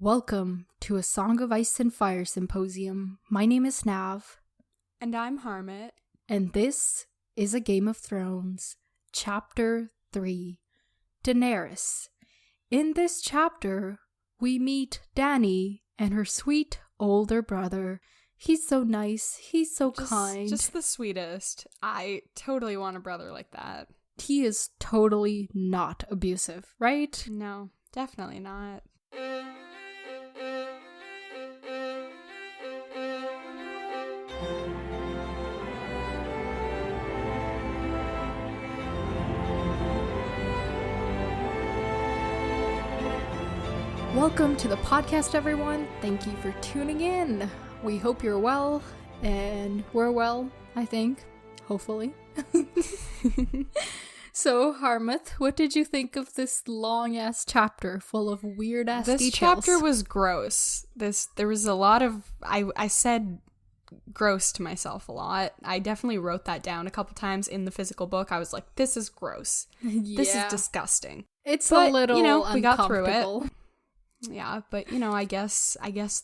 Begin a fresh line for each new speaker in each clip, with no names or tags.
Welcome to a Song of Ice and Fire symposium. My name is Nav.
And I'm Harmat.
And this is A Game of Thrones, Chapter 3, Daenerys. In this chapter, we meet Dany and her sweet older brother. He's so nice. He's so kind.
Just the sweetest. I totally want a brother like that.
He is totally not abusive, right?
No, definitely not.
Welcome to the podcast, everyone. Thank you for tuning in. We hope you're well, and we're well, I think. Hopefully. So, Harmat, what did you think of this long-ass chapter full of weird-ass details?
This chapter was gross. There was a lot of... I said gross to myself a lot. I definitely wrote that down a couple times in the physical book. I was like, this is gross.
Yeah.
This is disgusting.
It's
but,
a little
we got through
uncomfortable.
it. Yeah, but, I guess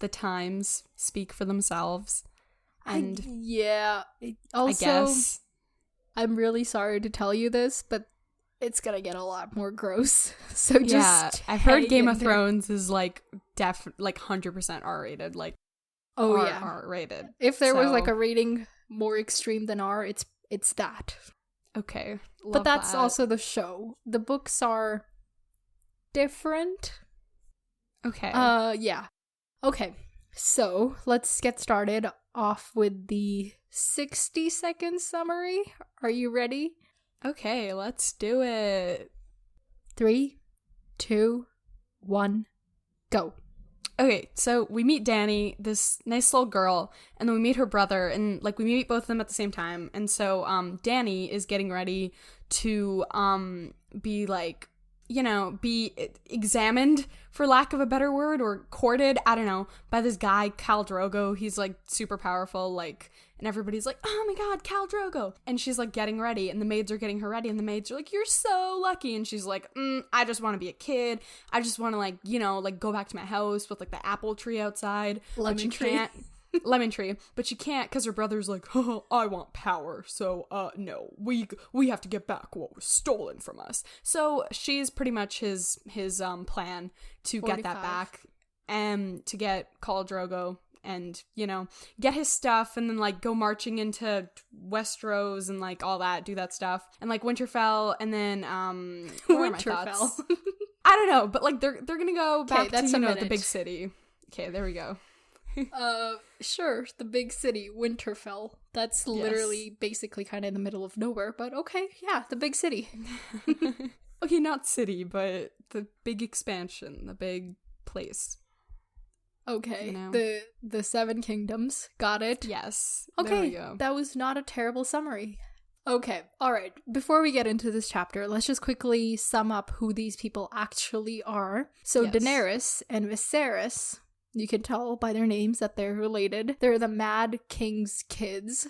the times speak for themselves. And
Also,
I guess...
I'm really sorry to tell you this, but it's gonna get a lot more gross. So just
I've heard
hang
Game
in
of
there.
Thrones is like 100% R-rated, like R-rated.
If there was like a rating more extreme than R, it's that.
Okay,
But that's
that.
also the show. The books are different.
Okay.
Yeah. Okay. So, let's get started off with the 60-second summary. Are you ready?
Okay, let's do it.
3, 2, 1, go.
Okay, so we meet Dany, this nice little girl, and then we meet her brother, and we meet both of them at the same time. And so Dany is getting ready to be be examined, for lack of a better word, or courted, I don't know, by this guy, Khal Drogo. He's super powerful, and everybody's like, oh my god, Khal Drogo. And she's getting ready, and the maids are getting her ready, and the maids are like, you're so lucky. And she's like, I just want to be a kid. I just want to go back to my house with the apple tree outside.
Lemon tree.
Lemon tree, but she can't because her brother's like, oh, I want power, so no, we have to get back what was stolen from us. So she's pretty much his plan to
45.
get that back and to get Khal Drogo and get his stuff and then go marching into Westeros and all that, do that stuff, and Winterfell, and then what are my thoughts? I don't know, but they're gonna go back to the big city. Okay, there we go.
Sure, the big city, Winterfell. That's literally basically kind of in the middle of nowhere, but okay, yeah, the big city.
Okay, not city, but the big expansion, the big place.
Okay, the Seven Kingdoms, got it.
Yes,
okay,
there we go.
That was not a terrible summary. Okay, alright, before we get into this chapter, let's just quickly sum up who these people actually are. So
Yes.
Daenerys and Viserys, you can tell by their names that they're related. They're the Mad King's kids.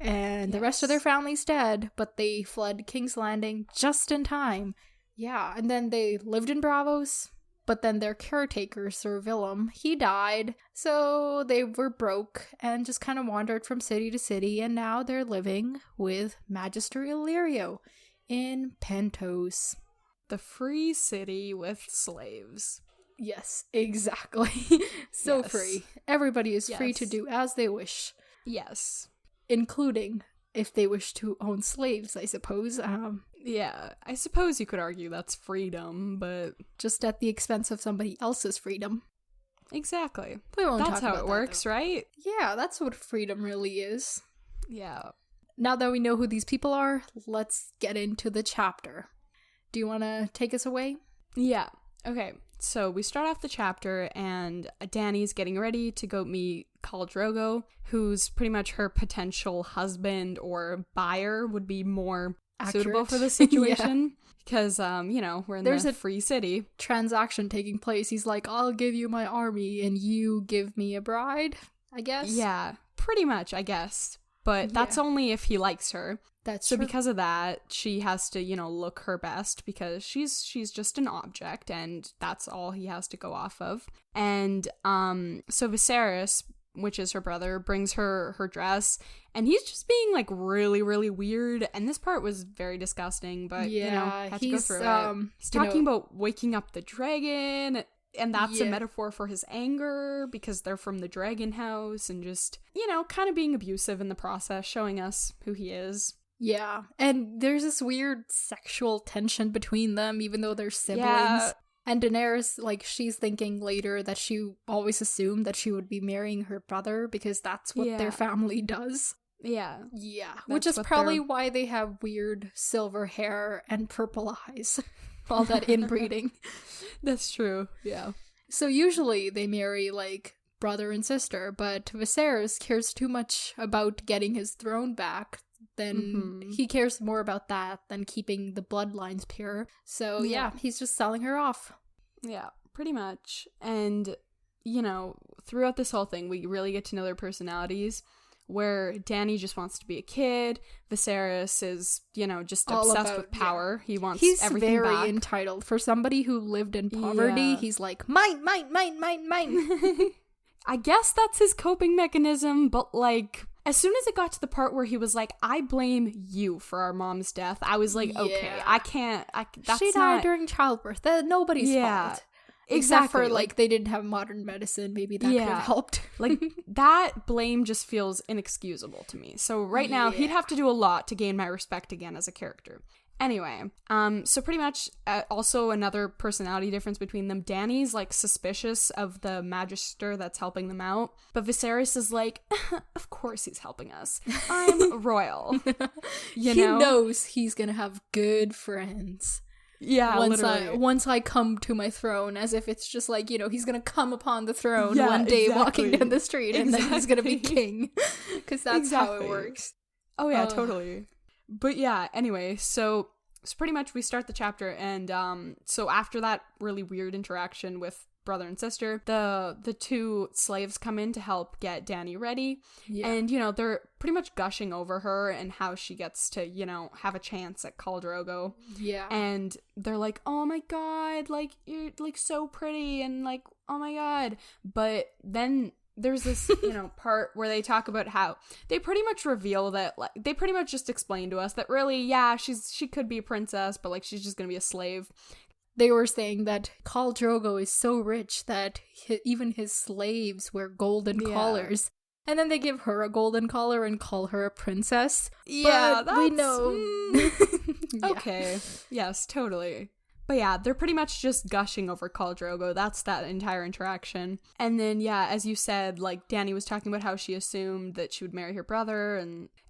And the rest of their family's dead, but they fled King's Landing just in time. Yeah, and then they lived in Bravos, but then their caretaker, Sir Willem, he died. So they were broke and just kind of wandered from city to city, and now they're living with Magister Illyrio in Pentos.
The free city with slaves.
Yes, exactly. So
Yes.
free. Everybody is free
Yes.
to do as they wish,
Yes.
including if they wish to own slaves, I suppose.
Yeah, I suppose you could argue that's freedom, but...
Just at the expense of somebody else's freedom.
Exactly.
We won't
That's
talk
how
about
it
that,
works,
though.
right?
Yeah, that's what freedom really is.
Yeah.
Now that we know who these people are, let's get into the chapter. Do you want to take us away?
Yeah. Okay. So we start off the chapter and Dany's getting ready to go meet Khal Drogo, who's pretty much her potential husband or buyer, would be more suitable for the situation. Because, we're in
There's
the
a
free city.
Transaction taking place. He's like, I'll give you my army and you give me a bride, I guess?
Yeah, pretty much, I guess. but that's only if he likes her.
That's
so
true.
Because of that, she has to, look her best because she's just an object, and that's all he has to go off of. And so Viserys, which is her brother, brings her dress, and he's just being like really, really weird. And this part was very disgusting, but had to go through it. He's talking about waking up the dragon. And that's a metaphor for his anger because they're from the dragon house, and just, kind of being abusive in the process, showing us who he is.
Yeah. And there's this weird sexual tension between them, even though they're siblings. Yeah. And Daenerys, like, she's thinking later that she always assumed that she would be marrying her brother because that's what their family does.
Yeah.
Yeah. Which is probably why they have weird silver hair and purple eyes. All that inbreeding.
That's true. Yeah.
So usually they marry, like, brother and sister, but Viserys cares too much about getting his throne back. Then he cares more about that than keeping the bloodlines pure. So yeah, he's just selling her off.
Yeah, pretty much. And, throughout this whole thing, we really get to know their personalities. Where Dany just wants to be a kid, Viserys is, just obsessed with power. Yeah. He wants everything back. He's very
entitled. For somebody who lived in poverty, he's like, mine, mine, mine, mine, mine.
I guess that's his coping mechanism, but, like, as soon as it got to the part where he was like, I blame you for our mom's death, I was like, okay, I can't, that's
she died during childbirth. That's nobody's fault. Except for, like, they didn't have modern medicine. Maybe that could have helped.
Like, that blame just feels inexcusable to me. So right now, he'd have to do a lot to gain my respect again as a character. Anyway, so pretty much also another personality difference between them. Dany's, like, suspicious of the magister that's helping them out. But Viserys is like, of course he's helping us. I'm royal.
He knows he's gonna have good friends.
Yeah, literally.
Once I come to my throne, as if it's just like, he's gonna come upon the throne one day walking down the street, and then he's gonna be king. Because that's how it works.
Oh yeah, totally. But yeah, anyway, so pretty much we start the chapter, and so after that really weird interaction with brother and sister, the two slaves come in to help get Dany ready, and they're pretty much gushing over her and how she gets to have a chance at Khal Drogo, and they're like, oh my god, like, you're like so pretty, and like, oh my god. But then there's this part where they talk about how they pretty much reveal that, like, they pretty much just explain to us that really, she could be a princess, but like, she's just gonna be a slave.
They were saying that Khal Drogo is so rich that even his slaves wear golden collars. And then they give her a golden collar and call her a princess.
Yeah,
but we know.
Okay. Yes, totally. But yeah, they're pretty much just gushing over Khal Drogo. That's that entire interaction. And then, as you said, like, Dany was talking about how she assumed that she would marry her brother.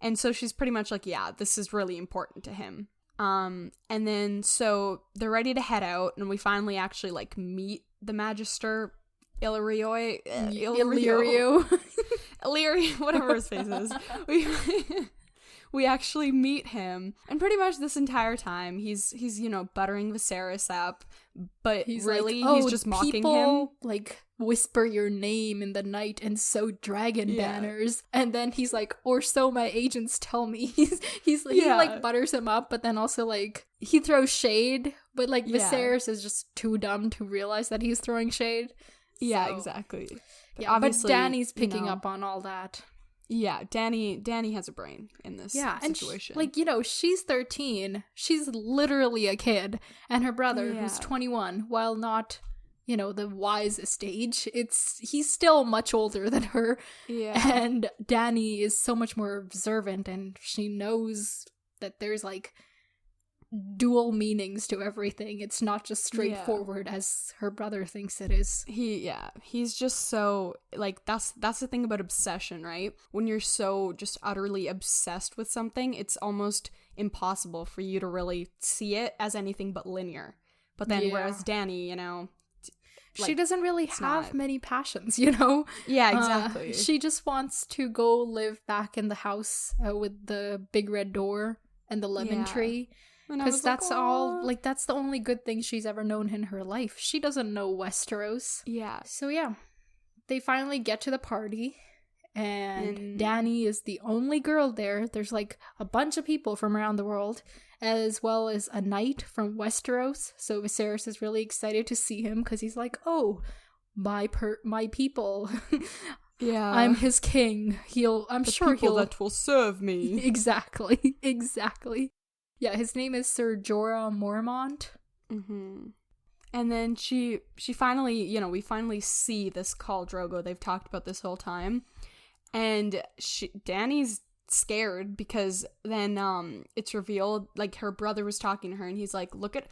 And so she's pretty much like, this is really important to him. And then so they're ready to head out, and we finally actually, like, meet the Magister Illyrio, whatever his face is. We actually meet him, and pretty much this entire time he's buttering Viserys up, but he's really like, he's just mocking him.
Like, whisper your name in the night and sew dragon banners, and then he's like, or so my agents tell me. He like butters him up, but then also like he throws shade, but like Viserys is just too dumb to realize that he's throwing shade.
Yeah, exactly.
But Dany's picking up on all that.
Yeah, Dany has a brain in this situation.
And she's 13. She's literally a kid. And her brother, who's 21, while not, the wisest age, he's still much older than her. Yeah. And Dany is so much more observant, and she knows that there's, like, dual meanings to everything. It's not just straightforward as her brother thinks it is.
He's just so, like, that's the thing about obsession, right? When you're so just utterly obsessed with something, it's almost impossible for you to really see it as anything but linear. But then whereas Dany, like,
she doesn't really have many passions,
Yeah, exactly.
She just wants to go live back in the house with the big red door and the lemon tree. Because that's all, like, that's the only good thing she's ever known in her life. She doesn't know Westeros.
Yeah.
So, they finally get to the party, And Dany is the only girl there. There's like a bunch of people from around the world, as well as a knight from Westeros. So Viserys is really excited to see him because he's like, oh, my people.
Yeah.
I'm his king. I'm sure he'll
that will serve me.
Exactly. Yeah, his name is Sir Jorah Mormont.
Mm-hmm. And then she finally, we finally see this Khal Drogo they've talked about this whole time. And Dany's scared because then it's revealed, like, her brother was talking to her and he's like, look at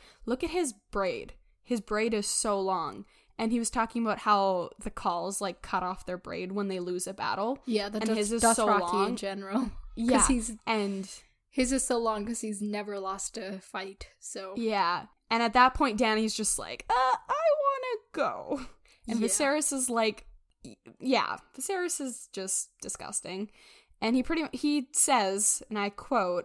his braid. His braid is so long. And he was talking about how the Khals, like, cut off their braid when they lose a battle.
Yeah,
and his is so long
in general.
Yeah,
and his is so long because he's never lost a fight. So
yeah, and at that point, Dany's just like, I want to go. And Viserys is like, yeah, Viserys is just disgusting. And he says, and I quote,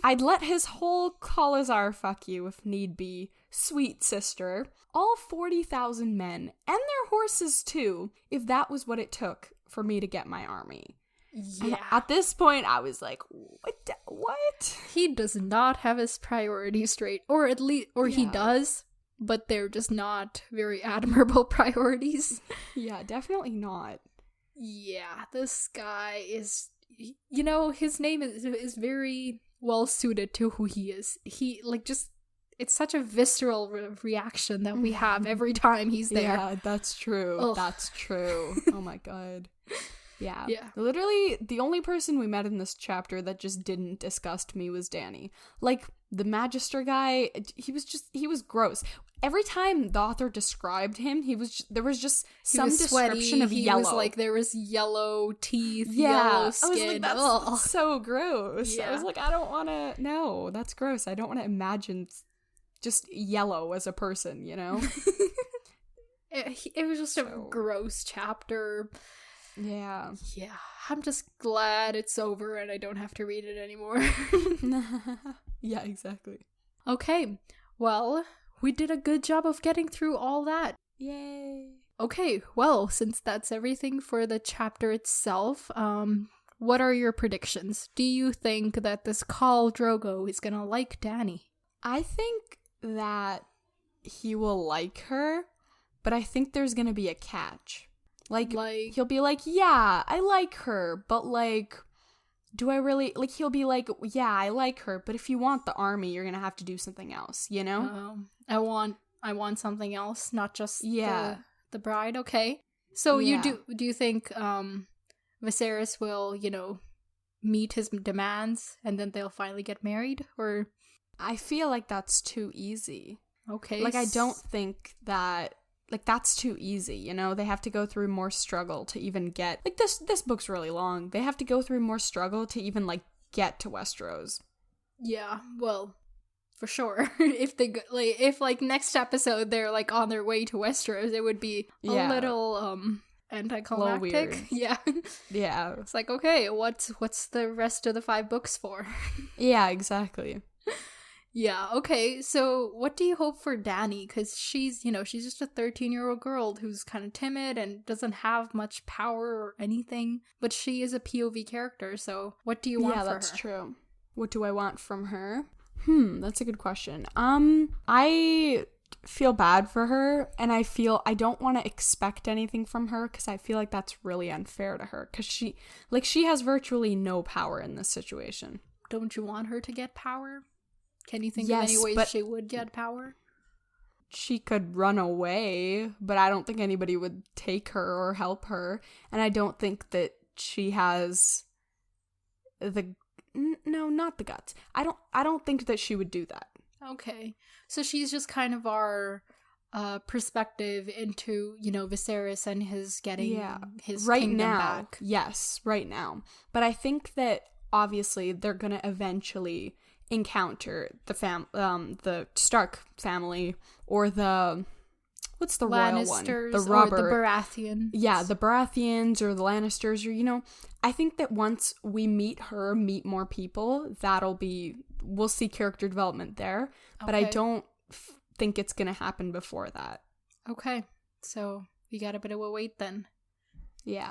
I'd let his whole Khalazar fuck you if need be, sweet sister. All 40,000 men, and their horses too, if that was what it took for me to get my army.
Yeah.
And at this point, I was like, what?
He does not have his priorities straight. Or at least, he does, but they're just not very admirable priorities.
Yeah, definitely not.
Yeah, this guy is, his name is very well suited to who he is. He, like, just, it's such a visceral reaction that we have every time he's there.
Yeah, that's true. Ugh. That's true. Oh my god. Yeah. Literally, the only person we met in this chapter that just didn't disgust me was Dany. Like, the Magister guy, he was gross. Every time the author described him, there was just some description of yellow.
He was like, there was yellow teeth, yellow skin.
I was like, that's so gross. Yeah. I was like, I don't want to, no, that's gross. I don't want to imagine just yellow as a person,
it was just a gross chapter.
Yeah.
I'm just glad it's over and I don't have to read it anymore.
Yeah, exactly.
Okay, well, we did a good job of getting through all that.
Yay.
Okay, well, since that's everything for the chapter itself, what are your predictions? Do you think that this Khal Drogo is gonna like Dany?
I think that he will like her, but I think there's gonna be a catch. Like he'll be like, yeah, I like her, but like, do I really, like, he'll be like, yeah, I like her, but if you want the army, you're gonna have to do something else,
I want something else, not just the bride. Okay, so do you think Viserys will, meet his demands and then they'll finally get married? Or
I feel like that's too easy.
Okay,
like, I don't think that, like, that's too easy, they have to go through more struggle to even get, like, this book's really long. They have to go through more struggle to even, like, get to Westeros.
Yeah, well, for sure. If next episode they're, like, on their way to Westeros, it would be a little anticlimactic. Yeah.
Yeah.
It's like, okay, what's the rest of the 5 books for?
Yeah, exactly.
Yeah, okay, so what do you hope for Dany? Because she's just a 13-year-old girl who's kind of timid and doesn't have much power or anything, but she is a POV character, so what do you want for her? Yeah, that's
true. What do I want from her? That's a good question. I feel bad for her, and I don't want to expect anything from her, because I feel like that's really unfair to her, because she has virtually no power in this situation.
Don't you want her to get power? Can you think of any ways she would get power?
She could run away, but I don't think anybody would take her or help her. And I don't think that she has not the guts. I don't think that she would do that.
Okay. So she's just kind of our perspective into, Viserys and his getting his kingdom back.
Yes, right now. But I think that obviously they're going to eventually encounter the Stark family, or what's the royal one? The Robert,
or the Baratheon.
Yeah, the Baratheons or the Lannisters, or I think that once we meet more people, we'll see character development there. Okay. But I don't think it's gonna happen before that.
Okay, so we got a bit of a wait then.
Yeah.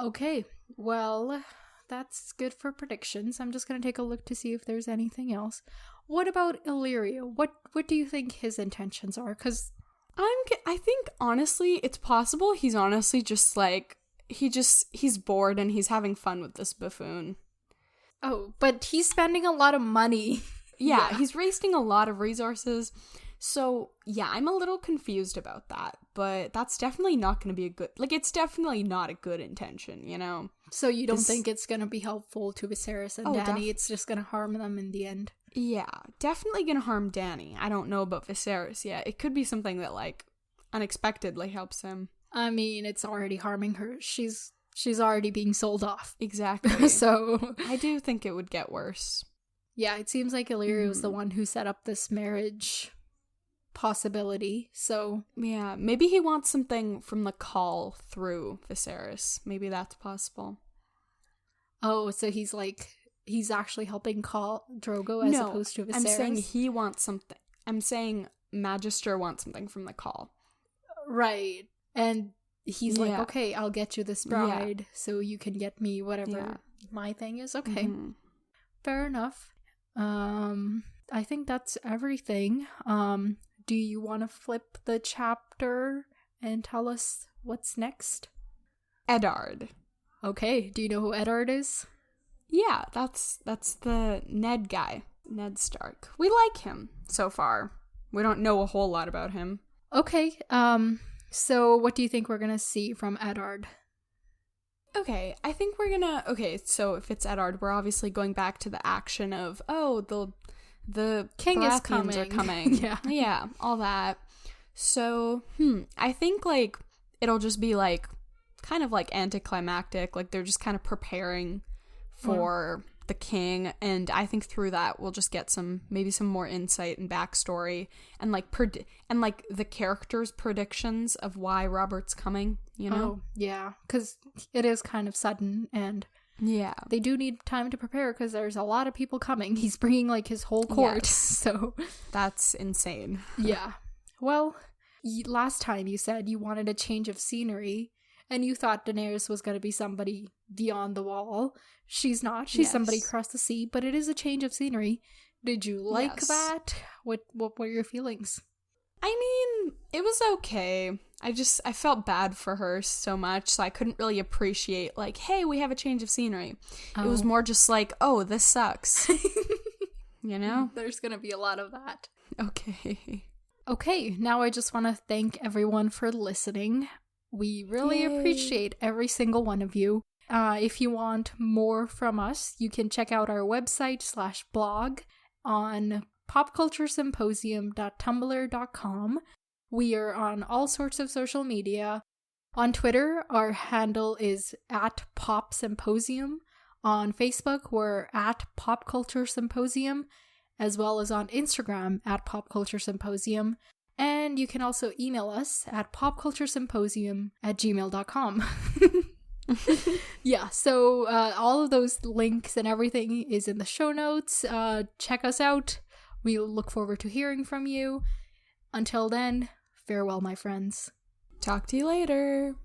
Okay, well, that's good for predictions. I'm just gonna take a look to see if there's anything else. What about Illyrio? What do you think his intentions are? Because
I think honestly, it's possible he's honestly just like he's bored and he's having fun with this buffoon.
oh, but he's spending a lot of money.
Yeah, he's wasting a lot of resources. So, yeah, I'm a little confused about that, but that's definitely not going to be a good, like, it's definitely not a good intention, you know?
So you don't think it's going to be helpful to Viserys and Dany? It's just going to harm them in the end?
Yeah, definitely going to harm Dany. I don't know about Viserys yet. It could be something that, like, unexpectedly helps him.
I mean, it's already harming her. She's already being sold off.
Exactly.
So
I do think it would get worse.
Yeah, it seems like Illyrio was the one who set up this marriage possibility, so...
Yeah, maybe he wants something from the call through Viserys. Maybe that's possible.
Oh, so he's actually helping call Drogo as opposed to Viserys?
I'm saying he wants something. I'm saying Magister wants something from the call.
Right. And he's like, okay, I'll get you this bride so you can get me whatever my thing is. Okay. Mm-hmm. Fair enough. I think that's everything. Do you want to flip the chapter and tell us what's next?
Eddard.
Okay, do you know who Eddard is?
Yeah, that's the Ned guy, Ned Stark. We like him so far. We don't know a whole lot about him.
Okay, so what do you think we're gonna see from Eddard?
Okay, I think we're gonna... Okay, so if it's Eddard, we're obviously going back to the action of, the
king
Baratheons are coming.
Yeah,
all that. So, I think, like, it'll just be, like, kind of, like, anticlimactic. Like, they're just kind of preparing for the king, and I think through that we'll just get maybe some more insight and backstory, and, like, the characters' predictions of why Robert's coming, you know?
Oh, yeah, because it is kind of sudden, and...
Yeah.
They do need time to prepare because there's a lot of people coming. He's bringing, like, his whole court, so...
That's insane.
Yeah. Well, last time you said you wanted a change of scenery, and you thought Daenerys was going to be somebody beyond the wall. She's not. She's somebody across the sea, but it is a change of scenery. Did you like that? What were your feelings?
I mean, it was okay. I felt bad for her so much, so I couldn't really appreciate, like, hey, we have a change of scenery. Oh. It was more just like, oh, this sucks. You know?
There's gonna be a lot of that.
Okay.
Okay, now I just want to thank everyone for listening. We really appreciate every single one of you. If you want more from us, you can check out our website /blog on popculturesymposium.tumblr.com. We are on all sorts of social media. On Twitter, our handle is @popsymposium. On Facebook, we're @popculturesymposium, as well as on Instagram @popculturesymposium. And you can also email us at popculturesymposium@gmail.com. Yeah, so all of those links and everything is in the show notes. Check us out. We look forward to hearing from you. Until then, farewell, my friends.
Talk to you later.